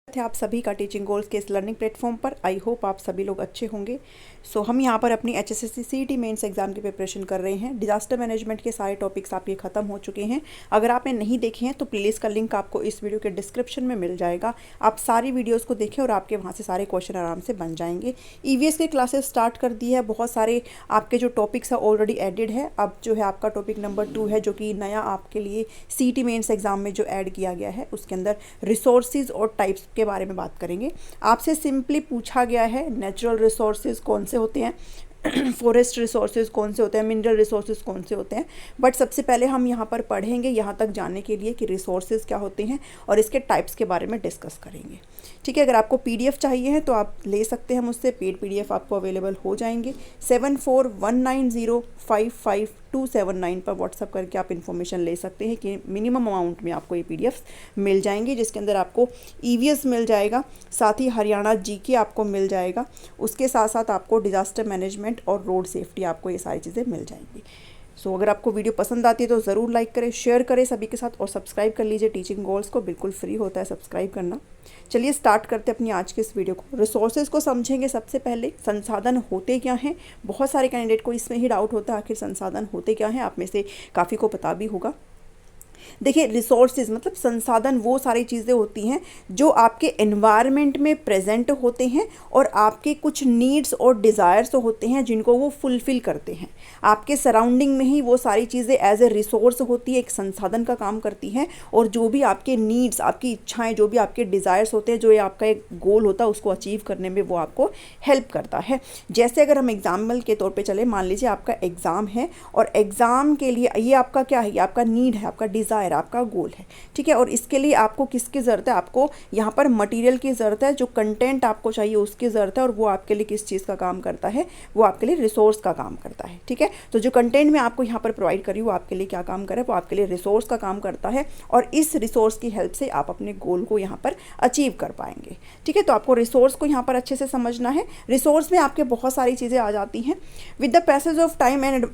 है आप सभी का टीचिंग गोल्स के इस लर्निंग प्लेटफॉर्म पर। आई होप आप सभी लोग अच्छे होंगे। हम यहाँ पर अपनी HSSC CET मेंस एग्जाम की प्रिपरेशन कर रहे हैं। डिजास्टर मैनेजमेंट के सारे टॉपिक्स आपके ख़त्म हो चुके हैं। अगर आपने नहीं देखे हैं तो प्लेलिस्ट का लिंक आपको इस वीडियो के डिस्क्रिप्शन में मिल जाएगा। आप सारी वीडियोज़ को देखें और आपके वहाँ से सारे क्वेश्चन आराम से बन जाएंगे। EVS के क्लासेस स्टार्ट कर दी है। बहुत सारे आपके जो टॉपिक्स है ऑलरेडी एडिड है। अब जो है आपका टॉपिक नंबर 2 है जो कि नया आपके लिए CET मेंस एग्जाम में जो ऐड किया गया है। उसके अंदर रिसोर्सेज और टाइप्स के बारे में बात करेंगे। आपसे सिंपली पूछा गया है नेचुरल रिसोर्सेज कौन से होते हैं, फॉरेस्ट रिसोर्सेज कौन से होते हैं, मिनरल रिसोर्सेज कौन से होते हैं। बट सबसे पहले हम यहाँ पर पढ़ेंगे यहाँ तक जानने के लिए कि रिसोर्सेज क्या होते हैं और इसके टाइप्स के बारे में डिस्कस करेंगे। ठीक है, अगर आपको PDF चाहिए है तो आप ले सकते हैं मुझसे। पेड PDF आपको अवेलेबल हो जाएंगे। 7419055279 पर व्हाट्सअप करके आप इन्फॉर्मेशन ले सकते हैं कि मिनिमम अमाउंट में आपको ये PDFs मिल जाएंगे, जिसके अंदर आपको EVS मिल जाएगा, साथ ही हरियाणा GK आपको मिल जाएगा। उसके साथ साथ आपको डिजास्टर मैनेजमेंट और रोड सेफ्टी आपको ये सारी चीज़ें मिल जाएंगी। अगर आपको वीडियो पसंद आती है तो ज़रूर लाइक करें, शेयर करें सभी के साथ और सब्सक्राइब कर लीजिए टीचिंग गोल्स को। बिल्कुल फ्री होता है सब्सक्राइब करना। चलिए स्टार्ट करते हैं अपनी आज के इस वीडियो को। रिसोर्सेज को समझेंगे। सबसे पहले संसाधन होते क्या हैं। बहुत सारे कैंडिडेट को इसमें ही डाउट होता है आखिर संसाधन होते क्या हैं। आप में से काफ़ी को पता भी होगा। देखिए, रिसोर्सेज मतलब संसाधन वो सारी चीज़ें होती हैं जो आपके एनवायरनमेंट में प्रेजेंट होते हैं और आपके कुछ नीड्स और डिज़ायर्स होते हैं जिनको वो फुलफ़िल करते हैं। आपके सराउंडिंग में ही वो सारी चीज़ें एज ए रिसोर्स होती है, एक संसाधन का काम करती हैं। और जो भी आपके नीड्स, आपकी इच्छाएं, जो भी आपके डिज़ायर्स होते हैं, जो ये आपका एक गोल होता है उसको अचीव करने में वो आपको हेल्प करता है। जैसे अगर हम एग्जाम्पल के तौर पर चले, मान लीजिए आपका एग्ज़ाम है और एग्ज़ाम के लिए ये आपका क्या है, ये आपका नीड है, आपका डिज़ायर, आपका गोल है। ठीक है, और इसके लिए आपको किसकी ज़रूरत है, आपको यहाँ पर मटेरियल की ज़रूरत है, जो कंटेंट आपको चाहिए उसकी ज़रूरत है। और वो आपके लिए किस चीज़ का काम करता है, वो आपके लिए रिसोर्स का काम करता है। ठीक है, तो जो कंटेंट मैं आपको यहाँ पर प्रोवाइड करी वो आपके लिए क्या काम करे, वो आपके लिए रिसोर्स का काम करता है। और इस रिसोर्स की हेल्प से आप अपने गोल को यहाँ पर अचीव कर पाएंगे। ठीक है, तो आपको रिसोर्स को यहाँ पर अच्छे से समझना है। रिसोर्स में आपके बहुत सारी चीज़ें आ जाती हैं। With the passage of time and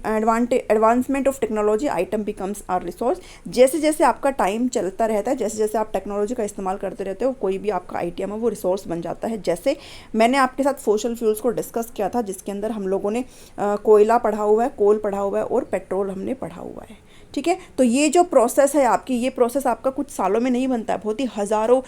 advancement of technology item becomes are resource. जैसे जैसे आपका टाइम चलता रहता है, जैसे जैसे आप टेक्नोलॉजी का इस्तेमाल करते रहते हो, कोई भी आपका आइटम है वो रिसोर्स बन जाता है। जैसे मैंने आपके साथ फॉसिल फ्यूल्स को डिस्कस किया था, जिसके अंदर हम लोगों ने कोयला पढ़ा हुआ है, कोल पढ़ा हुआ है और पेट्रोल हमने पढ़ा हुआ है। ठीक है, तो ये जो प्रोसेस है आपकी, ये प्रोसेस आपका कुछ सालों में नहीं बनता है, बहुत ही हज़ारों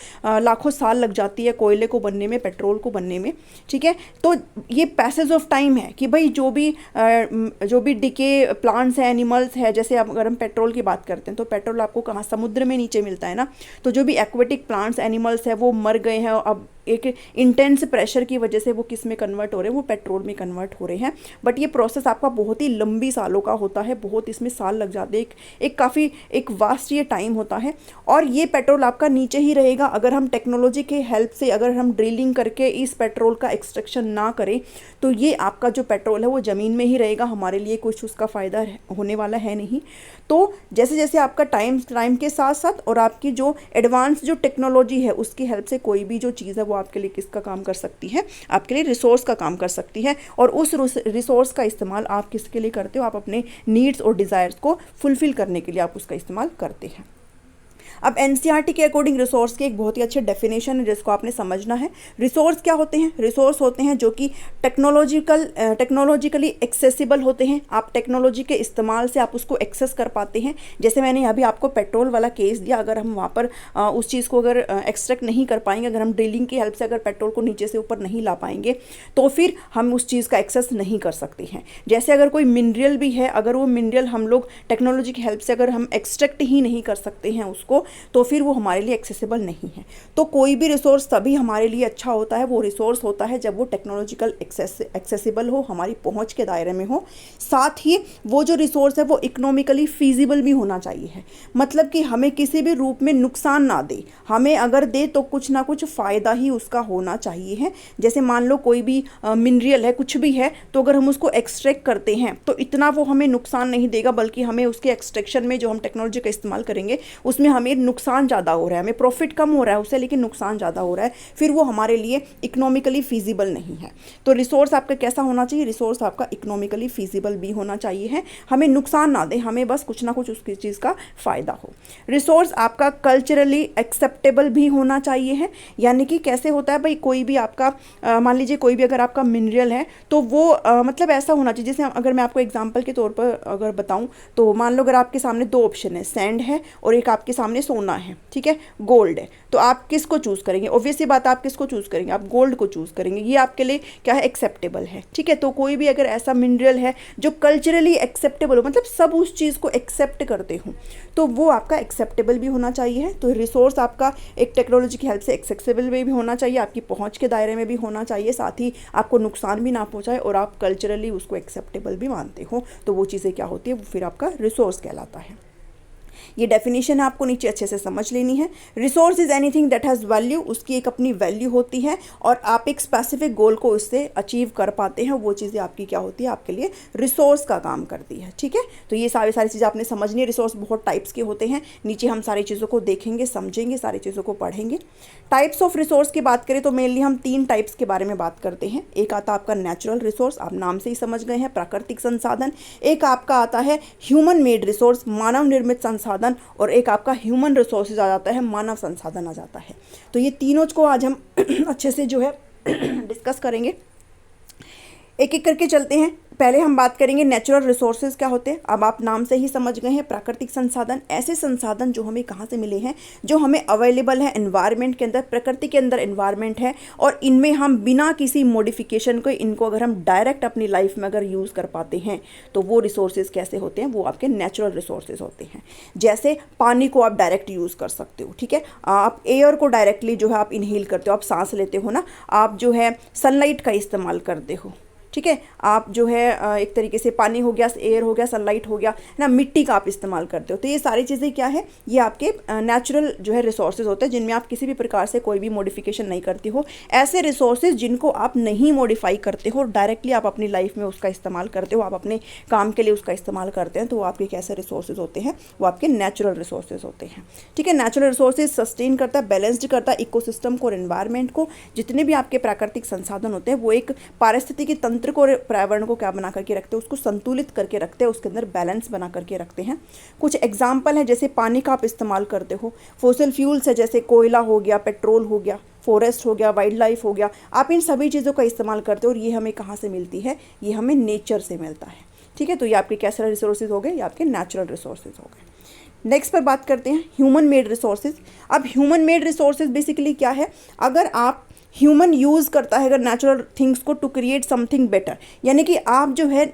लाखों साल लग जाती है कोयले को बनने में, पेट्रोल को बनने में। ठीक है, तो ये पैसेज ऑफ टाइम है कि भाई जो भी डिके प्लांट्स हैं, एनिमल्स है, जैसे अगर हम पेट्रोल की बात करते हैं तो पेट्रोल आपको कहाँ, समुद्र में नीचे मिलता है ना। तो जो भी एक्वेटिक प्लांट्स, एनिमल्स है वो मर गए हैं, अब एक इंटेंस प्रेशर की वजह से वो किस में कन्वर्ट हो रहे हैं, वो पेट्रोल में कन्वर्ट हो रहे हैं। बट ये प्रोसेस आपका बहुत ही लंबी सालों का होता है, बहुत इसमें साल लग जाते हैं, एक काफ़ी एक वास्ट ये टाइम होता है। और ये पेट्रोल आपका नीचे ही रहेगा। अगर हम टेक्नोलॉजी के हेल्प से, अगर हम ड्रिलिंग करके इस पेट्रोल का एक्सट्रैक्शन ना करें तो ये आपका जो पेट्रोल है वो ज़मीन में ही रहेगा, हमारे लिए कुछ उसका फ़ायदा होने वाला है नहीं। तो जैसे जैसे आपका टाइम के साथ साथ और आपकी जो एडवांस जो टेक्नोलॉजी है उसकी हेल्प से कोई भी जो चीज़ है वो आपके लिए किसका काम कर सकती है, आपके लिए रिसोर्स का काम कर सकती है। और उस रिसोर्स का इस्तेमाल आप किसके लिए करते हो, आप अपने नीड्स और डिज़ायर्स को फुलफिल करने के लिए आप उसका इस्तेमाल करते हैं। अब NCERT के अकॉर्डिंग रिसोर्स की एक बहुत ही अच्छे डेफिनेशन है जिसको आपने समझना है। रिसोर्स क्या होते हैं, रिसोर्स होते हैं जो कि टेक्नोलॉजिकली एक्सेसिबल होते हैं। आप टेक्नोलॉजी के इस्तेमाल से आप उसको एक्सेस कर पाते हैं। जैसे मैंने अभी आपको पेट्रोल वाला केस दिया, अगर हम वहाँ पर उस चीज़ को अगर एक्सट्रैक्ट नहीं कर पाएंगे, अगर हम ड्रिलिंग की हेल्प से अगर पेट्रोल को नीचे से ऊपर नहीं ला पाएंगे तो फिर हम उस चीज़ का एक्सेस नहीं कर सकते हैं। जैसे अगर कोई मिनरल भी है, अगर वो मिनरल हम लोग टेक्नोलॉजी की हेल्प से अगर हम एक्सट्रैक्ट ही नहीं कर सकते हैं उसको, तो फिर वो हमारे लिए एक्सेसिबल नहीं है। तो कोई भी रिसोर्स तभी हमारे लिए अच्छा होता है, वो रिसोर्स होता है जब वो टेक्नोलॉजिकल एक्सेसिबल हो, हमारी पहुंच के दायरे में हो। साथ ही वो जो रिसोर्स है वो इकोनॉमिकली फीजिबल भी होना चाहिए है, मतलब कि हमें किसी भी रूप में नुकसान ना दे, हमें अगर दे तो कुछ ना कुछ फ़ायदा ही उसका होना चाहिए है। जैसे मान लो कोई भी मिनरल है, कुछ भी है, तो अगर हम उसको एक्सट्रैक्ट करते हैं तो इतना वो हमें नुकसान नहीं देगा, बल्कि हमें उसके एक्सट्रैक्शन में जो हम टेक्नोलॉजी का इस्तेमाल करेंगे उसमें हमें हमें नुकसान ज़्यादा हो रहा है, हमें प्रॉफिट कम हो रहा है उससे, लेकिन नुकसान ज़्यादा हो रहा है, फिर वो हमारे लिए इकोनॉमिकली फीजिबल नहीं है। तो रिसोर्स आपका कैसा होना चाहिए? रिसोर्स आपका इकोनॉमिकली फीजिबल भी होना चाहिए है, हमें नुकसान ना दे, हमें बस कुछ ना कुछ उसकी चीज़ का फ़ायदा हो। रिसोर्स आपका कल्चरली एक्सेप्टेबल भी होना चाहिए है, यानी कि कैसे होता है भाई, कोई भी आपका मान लीजिए कोई भी अगर आपका मिनरल है तो वो मतलब ऐसा होना चाहिए, जैसे अगर मैं आपको एग्जांपल के तौर पर अगर बताऊं तो मान लो अगर आपके सामने दो ऑप्शन है, सैंड है और एक आपके सामने सोना है, ठीक है, गोल्ड है, तो आप किसको चूज़ करेंगे? ऑब्वियसली बात, आप किसको चूज़ करेंगे? आप गोल्ड को चूज़ करेंगे, ये आपके लिए क्या है? एक्सेप्टेबल है, ठीक है। तो कोई भी अगर ऐसा मिनरल है जो कल्चरली एक्सेप्टेबल हो, मतलब सब उस चीज़ को एक्सेप्ट करते हो, तो वो आपका एक्सेप्टेबल भी होना चाहिए। तो रिसोर्स आपका एक टेक्नोलॉजी की हेल्प से एक्सेसिबल भी होना चाहिए, आपकी पहुंच के दायरे में भी होना चाहिए, साथ ही आपको नुकसान भी ना पहुंचाए और आप कल्चरली उसको एक्सेप्टेबल भी मानते हो, तो वो चीज़ें क्या होती है? वो फिर आपका रिसोर्स कहलाता है। ये डेफिनेशन आपको नीचे अच्छे से समझ लेनी है। Resource is anything that has value, उसकी एक अपनी वैल्यू होती है और आप एक स्पेसिफिक गोल को उससे अचीव कर पाते हैं, वो चीज़ें आपकी क्या होती है? आपके लिए रिसोर्स का काम करती है, ठीक है। तो ये सारी चीज़ें आपने समझनी है। रिसोर्स बहुत टाइप्स के होते हैं, नीचे हम सारी चीज़ों को देखेंगे, समझेंगे, सारी चीज़ों को पढ़ेंगे। टाइप्स ऑफ रिसोर्स की बात करें तो मेनली हम 3 टाइप्स के बारे में बात करते हैं। एक आता आपका नेचुरल रिसोर्स, आप नाम से ही समझ गए हैं, प्राकृतिक संसाधन। एक आपका आता है ह्यूमन मेड रिसोर्स, मानव निर्मित संसाधन, और एक आपका ह्यूमन रिसोर्सेज आ जाता है, मानव संसाधन आ जाता है। तो ये तीनों को आज हम अच्छे से जो है डिस्कस करेंगे, एक एक करके चलते हैं। पहले हम बात करेंगे नेचुरल रिसोर्सेज क्या होते हैं। अब आप नाम से ही समझ गए हैं, प्राकृतिक संसाधन, ऐसे संसाधन जो हमें कहाँ से मिले हैं? जो हमें अवेलेबल है एनवायरनमेंट के अंदर, प्रकृति के अंदर एनवायरनमेंट है, और इनमें हम बिना किसी मॉडिफिकेशन को इनको अगर हम डायरेक्ट अपनी लाइफ में अगर यूज़ कर पाते हैं तो वो रिसोर्सेज कैसे होते हैं? वो आपके नेचुरल रिसोर्सेज होते हैं। जैसे पानी को आप डायरेक्ट यूज़ कर सकते हो, ठीक है। आप एयर को डायरेक्टली जो है आप इनहेल करते हो, आप सांस लेते हो ना, आप जो है सनलाइट का इस्तेमाल करते हो, ठीक है। आप जो है एक तरीके से पानी हो गया, एयर हो गया, सनलाइट हो गया ना, मिट्टी का आप इस्तेमाल करते हो। तो ये सारी चीज़ें क्या है? ये आपके नेचुरल जो है रिसोर्सेज होते हैं, जिनमें आप किसी भी प्रकार से कोई भी मॉडिफिकेशन नहीं करते हो। ऐसे रिसोर्सेज जिनको आप नहीं मॉडिफाई करते हो, डायरेक्टली आप अपनी लाइफ में उसका इस्तेमाल करते हो, आप अपने काम के लिए उसका इस्तेमाल करते हैं, तो वो आपके कैसे रिसोर्सेज होते हैं? वो आपके नेचुरल रिसोर्सेज होते हैं, ठीक है। नेचुरल रिसोर्सेज सस्टेन करता है, बैलेंस्ड करता है इकोसिस्टम को और एनवायरनमेंट को। जितने भी आपके प्राकृतिक संसाधन होते हैं वो एक पारिस्थितिकी तंत्र को, पर्यावरण को क्या बना करके रखते हैं? उसको संतुलित करके रखते हैं, उसके अंदर बैलेंस बना करके रखते हैं। कुछ एग्जाम्पल है, जैसे पानी का आप इस्तेमाल करते हो, फॉसिल फ्यूल्स है, जैसे कोयला हो गया, पेट्रोल हो गया, फॉरेस्ट हो गया, वाइल्ड लाइफ हो गया, आप इन सभी चीज़ों का इस्तेमाल करते हो, और ये हमें कहाँ से मिलती है? ये हमें नेचर से मिलता है, ठीक है। तो ये आपके कैसे रिसोर्सेज हो गए? ये आपके नेचुरल रिसोर्सेज हो गए। नेक्स्ट पर बात करते हैं ह्यूमन मेड रिसोर्सेज। अब ह्यूमन मेड रिसोर्सेज बेसिकली क्या है? अगर आप ह्यूमन यूज़ करता है अगर नेचुरल थिंग्स को टू क्रिएट समथिंग बेटर, यानी कि आप जो है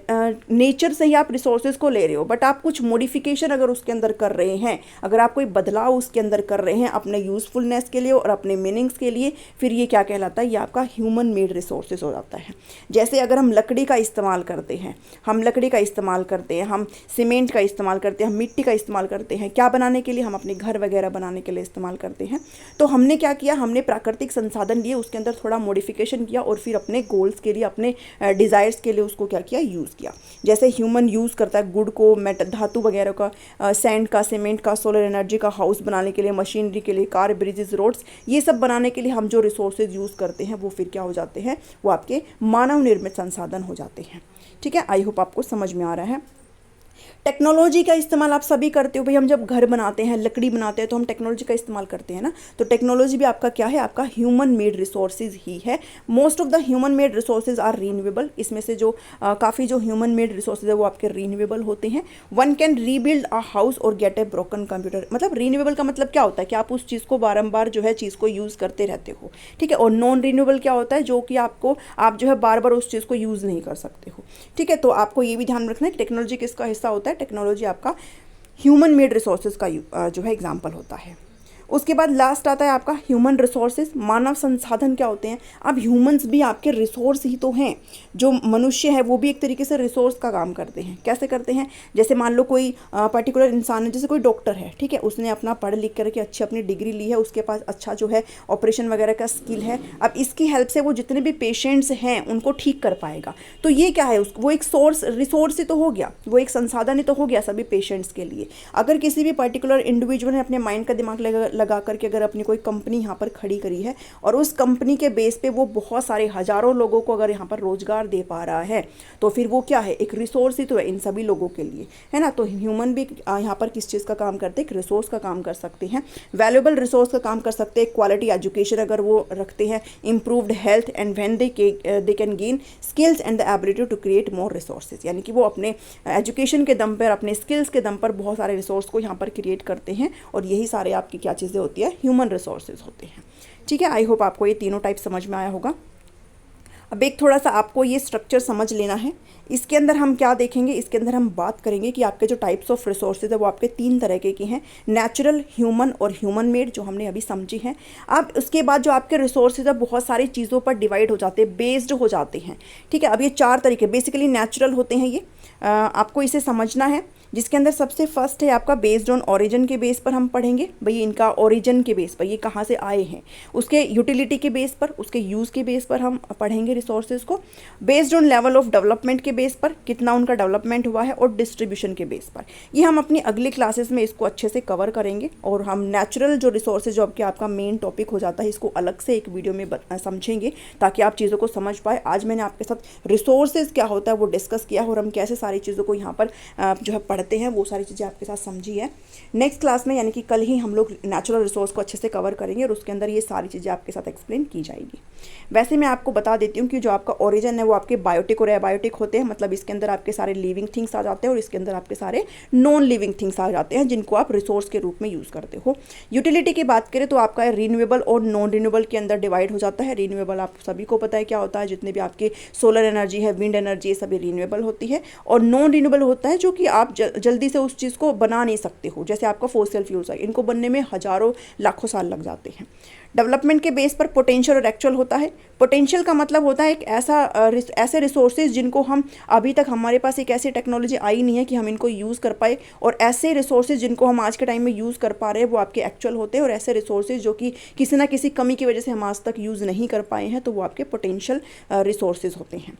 नेचर से ही आप रिसोर्सेज को ले रहे हो, बट आप कुछ मॉडिफिकेशन अगर उसके अंदर कर रहे हैं, अगर आप कोई बदलाव उसके अंदर कर रहे हैं अपने यूज़फुलनेस के लिए और अपने मीनिंग्स के लिए, फिर ये क्या कहलाता है? ये आपका ह्यूमन मेड रिसोर्सेज हो जाता है। जैसे अगर हम लकड़ी का इस्तेमाल करते हैं, हम लकड़ी का इस्तेमाल करते हैं, हम सीमेंट का इस्तेमाल करते हैं, हम मिट्टी का इस्तेमाल करते हैं, क्या बनाने के लिए? हम अपने घर वगैरह बनाने के लिए इस्तेमाल करते हैं। तो हमने क्या किया? हमने प्राकृतिक संसाधन लिए, उसके अंदर थोड़ा मॉडिफिकेशन किया और फिर अपने गोल्स के लिए, अपने डिज़ायर्स के लिए उसको क्या किया? यूज़ किया। जैसे ह्यूमन यूज़ करता है गुड़ को, धातु वगैरह का, सैंड का, सीमेंट का, सोलर एनर्जी का, हाउस बनाने के लिए, मशीनरी के लिए, कार, ब्रिजेस, रोड्स, ये सब बनाने के लिए हम जो रिसोर्सेज यूज़ करते हैं वो फिर क्या हो जाते हैं? वो आपके मानव निर्मित संसाधन हो जाते हैं, ठीक है। आई होप आपको समझ में आ रहा है। टेक्नोलॉजी का इस्तेमाल आप सभी करते हो भाई, हम जब घर बनाते हैं, लकड़ी बनाते हैं, तो हम टेक्नोलॉजी का इस्तेमाल करते हैं ना। तो टेक्नोलॉजी भी आपका क्या है? आपका ह्यूमन मेड रिसोर्सेज ही है। Most of the human made resources are renewable. इसमें से जो काफ़ी जो ह्यूमन मेड रिसोर्सेज है वो आपके रीन्यूएबल होते हैं। One can rebuild a house और गेट ए ब्रोकन कंप्यूटर। मतलब रीन्यूएबल का मतलब क्या होता है? कि आप उस चीज़ को बारंबार जो है चीज़ को यूज़ करते रहते हो, ठीक है। और नॉन रीन्यूएबल क्या होता है? जो कि आप जो है बार बार उस चीज़ को यूज़ नहीं कर सकते हो, ठीक है। तो आपको ये भी ध्यान रखना है कि टेक्नोलॉजी किसका हिस्सा होता है? टेक्नोलॉजी आपका ह्यूमन मेड रिसोर्सेज का जो है एग्जाम्पल होता है। उसके बाद लास्ट आता है आपका ह्यूमन रिसोर्सेज। मानव संसाधन क्या होते हैं? अब ह्यूमंस भी आपके रिसोर्स ही तो हैं। जो मनुष्य है वो भी एक तरीके से रिसोर्स का काम करते हैं। कैसे करते हैं? जैसे मान लो कोई पर्टिकुलर इंसान है, जैसे कोई डॉक्टर है, ठीक है, उसने अपना पढ़ लिख करके अच्छी अपनी डिग्री ली है, उसके पास अच्छा जो है ऑपरेशन वगैरह का स्किल है। अब इसकी हेल्प से वो जितने भी पेशेंट्स हैं उनको ठीक कर पाएगा। तो ये क्या है? वो एक रिसोर्स ही तो हो गया, वो एक संसाधन ही तो हो गया सभी पेशेंट्स के लिए। अगर किसी भी पर्टिकुलर इंडिविजुअल ने अपने माइंड का दिमाग लगा करके अगर अपनी कोई कंपनी यहाँ पर खड़ी करी है और उस कंपनी के बेस पे वो बहुत सारे हजारों लोगों को अगर यहाँ पर रोजगार दे पा रहा है, तो फिर वो क्या है? एक रिसोर्स ही तो है इन सभी लोगों के लिए, है ना। तो ह्यूमन भी यहाँ पर किस चीज़ का काम करते हैं? एक रिसोर्स का काम कर सकते हैं, वैल्यूएबल रिसोर्स का काम कर सकते हैं। क्वालिटी एजुकेशन अगर वो रखते हैं, improved health, and when they can gain skills and the ability to create more resources, यानी कि वो अपने एजुकेशन के दम पर, अपने स्किल्स के दम पर बहुत सारे रिसोर्स को यहाँ पर क्रिएट करते हैं। और यही सारे आपकी क्या चीज़ें होती है? ह्यूमन रिसोर्सेज होते हैं। ठीक है, आई होप आपको ये तीनों टाइप समझ में आया होगा। अब एक थोड़ा सा आपको ये स्ट्रक्चर समझ लेना है। इसके अंदर हम क्या देखेंगे? इसके अंदर हम बात करेंगे कि आपके जो टाइप्स ऑफ रिसोर्सेज है वो आपके 3 तरह के हैं, नेचुरल, ह्यूमन और ह्यूमन मेड, जो हमने अभी समझी है। अब उसके बाद जो आपके रिसोर्सेज है बहुत सारी चीज़ों पर डिवाइड हो जाते हैं, बेस्ड हो जाते हैं। ठीक है, अब ये 4 तरीके बेसिकली नेचुरल होते हैं। ये आपको इसे समझना है, जिसके अंदर सबसे फर्स्ट है आपका बेस्ड ऑन ओरिजिन के बेस पर हम पढ़ेंगे। भाई इनका ओरिजिन के बेस पर, ये कहाँ से आए हैं, उसके यूटिलिटी के बेस पर, उसके यूज़ के बेस पर हम पढ़ेंगे रिसोर्सेज को। Based on level of development के बेस पर, कितना उनका डेवलपमेंट हुआ है, और डिस्ट्रीब्यूशन के बेस पर। ये हम अपनी अगली क्लासेस में इसको अच्छे से कवर करेंगे। और हम नेचुरल जो रिसोर्सेज जो आपका मेन टॉपिक हो जाता है, इसको अलग से एक वीडियो में समझेंगे ताकि आप चीज़ों को समझ पाए। आज मैंने आपके साथ रिसोर्सेज क्या होता है वो डिस्कस किया और हम कैसे सारी चीज़ों को यहाँ पर जो है पढ़ते हैं, वो सारी चीज़ें आपके साथ समझी है। नेक्स्ट क्लास में यानी कि कल ही हम लोग नेचुरल रिसोर्स को अच्छे से कवर करेंगे और उसके अंदर ये सारी चीज़ें आपके साथ एक्सप्लेन की जाएगी। वैसे मैं आपको बता देती हूँ कि जो आपका ओरिजिन है वो आपके बायोटिक और एबायोटिक होते हैं, मतलब इसके अंदर आपके सारे लिविंग थिंग्स आ जाते हैं और इसके अंदर आपके सारे नॉन लिविंग थिंग्स आ जाते हैं जिनको आप रिसोर्स के रूप में यूज़ करते हो। यूटिलिटी की बात करें तो आपका रिन्यूएबल और नॉन रिन्यूएबल के अंदर डिवाइड हो जाता है। रिन्यूएबल आप सभी को पता है क्या होता है, जितने भी आपके सोलर एनर्जी है, विंड एनर्जी, ये सभी रिन्यूएबल होती है। और नॉन रिन्यूएबल होता है जो कि आप जल्दी से उस चीज़ को बना नहीं सकते हो, जैसे आपका फॉसिल फ्यूल्स है, इनको बनने में हजारों लाखों साल लग जाते हैं। डेवलपमेंट के बेस पर पोटेंशियल और एक्चुअल होता है। पोटेंशियल का मतलब होता है एक ऐसे रिसोर्सेज जिनको हम अभी तक हमारे पास एक ऐसी टेक्नोलॉजी आई नहीं है कि हम इनको यूज़ कर पाए, और ऐसे रिसोर्सेज जिनको हम आज के टाइम में यूज़ कर पा रहे हैं वो आपके एक्चुअल होते हैं। और ऐसे रिसोर्सेज जो कि किसी ना किसी कमी की वजह से हम आज तक यूज़ नहीं कर पाए हैं, तो वो आपके पोटेंशियल रिसोर्सेज होते हैं।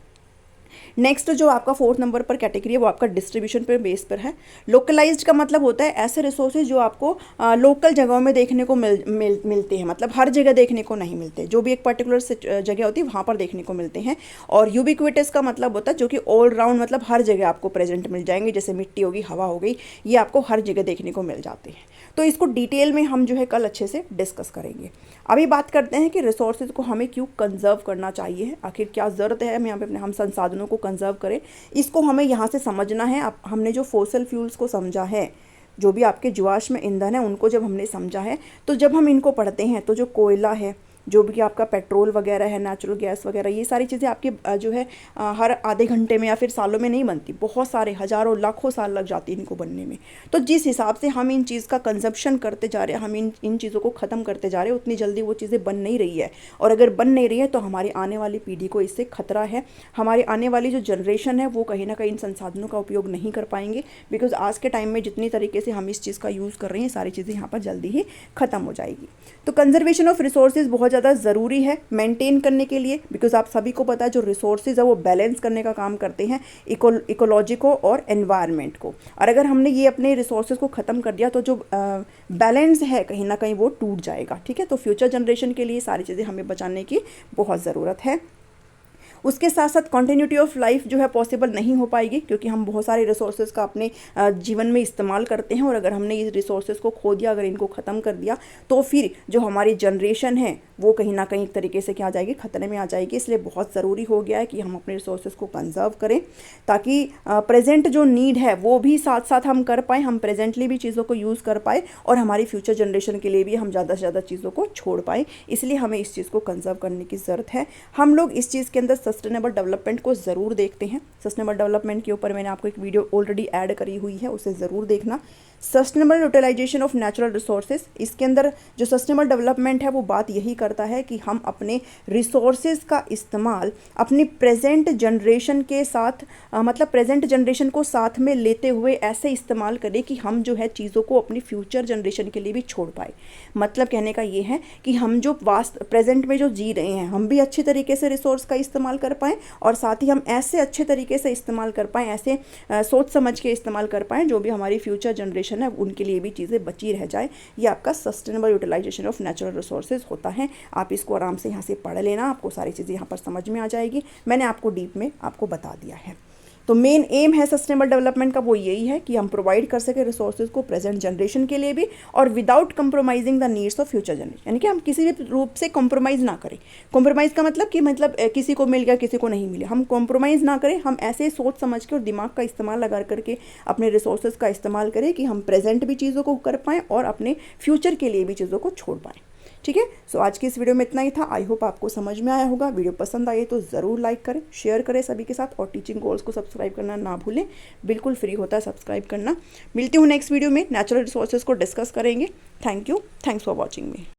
नेक्स्ट जो आपका 4th नंबर पर कैटेगरी है वो आपका डिस्ट्रीब्यूशन पे बेस पर है। लोकलाइज्ड का मतलब होता है ऐसे रिसोर्सेज जो आपको लोकल जगहों में देखने को मिलते हैं, मतलब हर जगह देखने को नहीं मिलते, जो भी एक पर्टिकुलर जगह होती है वहाँ पर देखने को मिलते हैं। और यूबिक्विटस का मतलब होता है जो कि ऑल राउंड, मतलब हर जगह आपको प्रेजेंट मिल जाएंगे, जैसे मिट्टी होगी, हवा हो गई, ये आपको हर जगह देखने को मिल जाते हैं। तो इसको डिटेल में हम जो है कल अच्छे से डिस्कस करेंगे। अभी बात करते हैं कि रिसोर्सेज को हमें क्यों कंजर्व करना चाहिए, आखिर क्या ज़रूरत है हम यहाँ पे हम संसाधनों को कंजर्व करें। इसको हमें यहाँ से समझना है। अब हमने जो फॉसिल फ्यूल्स को समझा है, जो भी आपके जीवाश्म ईंधन है, उनको जब हमने समझा है, तो जब हम इनको पढ़ते हैं तो जो कोयला है, जो भी आपका पेट्रोल वगैरह है, नेचुरल गैस वगैरह, ये सारी चीज़ें आपकी जो है हर आधे घंटे में या फिर सालों में नहीं बनती, बहुत सारे हज़ारों लाखों साल लग जाती है इनको बनने में। तो जिस हिसाब से हम इन चीज़ का कंजप्शन करते जा रहे हैं, हम इन चीज़ों को ख़त्म करते जा रहे हैं, उतनी जल्दी वो चीज़ें बन नहीं रही है। और अगर बन नहीं रही है तो हमारी आने वाली पीढ़ी को इससे खतरा है। हमारी आने वाली जो जनरेशन है वो कहीं ना कहीं इन संसाधनों का उपयोग नहीं कर पाएंगे, बिकॉज आज के टाइम में जितनी तरीके से हम इस चीज़ का यूज़ कर रहे हैं, सारी चीज़ें यहाँ पर जल्दी ही ख़त्म हो जाएगी। तो कंजर्वेशन ऑफ रिसोर्सेज बहुत ज़्यादा ज़रूरी है मेंटेन करने के लिए, बिकॉज आप सभी को पता है जो रिसोर्सेज है वो बैलेंस करने का काम करते हैं इकोलॉजी को और एनवायरनमेंट को। और अगर हमने ये अपने रिसोर्सेज को ख़त्म कर दिया तो जो बैलेंस है कहीं ना कहीं वो टूट जाएगा। ठीक है, तो फ्यूचर जनरेशन के लिए सारी चीज़ें हमें बचाने की बहुत ज़रूरत है। उसके साथ साथ कंटिन्यूटी ऑफ लाइफ जो है पॉसिबल नहीं हो पाएगी, क्योंकि हम बहुत सारे रिसोर्सेज का अपने जीवन में इस्तेमाल करते हैं, और अगर हमने इस रिसोर्सेज को खो दिया, अगर इनको ख़त्म कर दिया, तो फिर जो हमारी जनरेशन है वो कहीं ना कहीं एक तरीके से क्या आ जाएगी, खतरे में आ जाएगी। इसलिए बहुत ज़रूरी हो गया है कि हम अपने रिसोर्सेज को कंजर्व करें, ताकि प्रेजेंट जो नीड है वो भी साथ साथ हम कर पाएँ, हम प्रेजेंटली भी चीज़ों को यूज़ कर पाए, और हमारी फ्यूचर जनरेशन के लिए भी हम ज़्यादा से ज़्यादा चीज़ों को छोड़ पाएँ। इसलिए हमें इस चीज़ को कंजर्व करने की ज़रूरत है। हम लोग इस चीज़ के अंदर सस्टेनेबल डेवलपमेंट को ज़रूर देखते हैं। सस्टेनेबल डेवलपमेंट के ऊपर मैंने आपको एक वीडियो ऑलरेडी ऐड करी हुई है, उसे ज़रूर देखना। Sustainable utilisation of natural resources, इसके अंदर जो सस्टेनेबल डेवलपमेंट है वो बात यही करता है कि हम अपने रिसोर्सेज का इस्तेमाल अपनी प्रेजेंट जनरेशन के साथ मतलब प्रेजेंट जनरेशन को साथ में लेते हुए ऐसे इस्तेमाल करें कि हम जो है चीज़ों को अपनी फ्यूचर जनरेशन के लिए भी छोड़ पाए। मतलब कहने का ये है कि हम जो वास्ट प्रेजेंट में जो जी रहे हैं हम भी अच्छे तरीके से रिसोर्स का इस्तेमाल कर पाएँ और साथ ही हम ऐसे अच्छे तरीके से इस्तेमाल कर पाएँ, ऐसे सोच समझ के इस्तेमाल कर पाएँ जो भी हमारी फ्यूचर जनरेशन है उनके लिए भी चीज़ें बची रह जाए। ये आपका sustainable utilisation of natural resources होता है। आप इसको आराम से यहाँ से पढ़ लेना, आपको सारी चीज़ें यहाँ पर समझ में आ जाएगी। मैंने आपको डीप में आपको बता दिया है। तो मेन एम है सस्टेनेबल डेवलपमेंट का वो यही है कि हम प्रोवाइड कर सके रिसोर्सेज को प्रेजेंट जनरेशन के लिए भी और without compromising the needs of future generation, यानी कि हम किसी भी रूप से कॉम्प्रोमाइज़ ना करें। कॉम्प्रोमाइज़ का मतलब कि किसी को मिल गया किसी को नहीं मिला, हम कॉम्प्रोमाइज़ ना करें, हम ऐसे सोच समझ के और दिमाग का इस्तेमाल लगा करके अपने रिसोर्सेज का इस्तेमाल करें कि हम प्रेजेंट भी चीज़ों को कर पाएँ और अपने फ्यूचर के लिए भी चीज़ों को छोड़ पाएँ। ठीक है। सो आज की इस वीडियो में इतना ही था। आई होप आपको समझ में आया होगा। वीडियो पसंद आए तो ज़रूर लाइक करें, शेयर करें सभी के साथ और टीचिंग गोल्स को सब्सक्राइब करना ना भूलें। बिल्कुल फ्री होता है सब्सक्राइब करना। मिलती हूँ नेक्स्ट वीडियो में, नेचुरल रिसोर्सेज को डिस्कस करेंगे। Thank you, thanks for watching me.